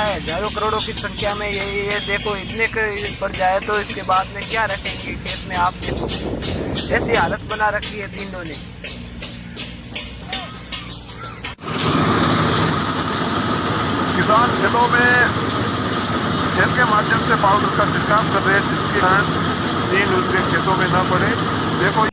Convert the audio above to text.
है, हजारों करोड़ों की संख्या में ये देखो इतने बढ़ जाए तो इसके बाद में क्या रखेंगे खेत में। आप देखो ऐसी हालत बना रखी है तीनों ने। किसान खेतों में खेत के माध्यम से पाउडर का छिड़काव कर रहे हैं, जिसके कारण तीन उनके खेतों में न पड़े। देखो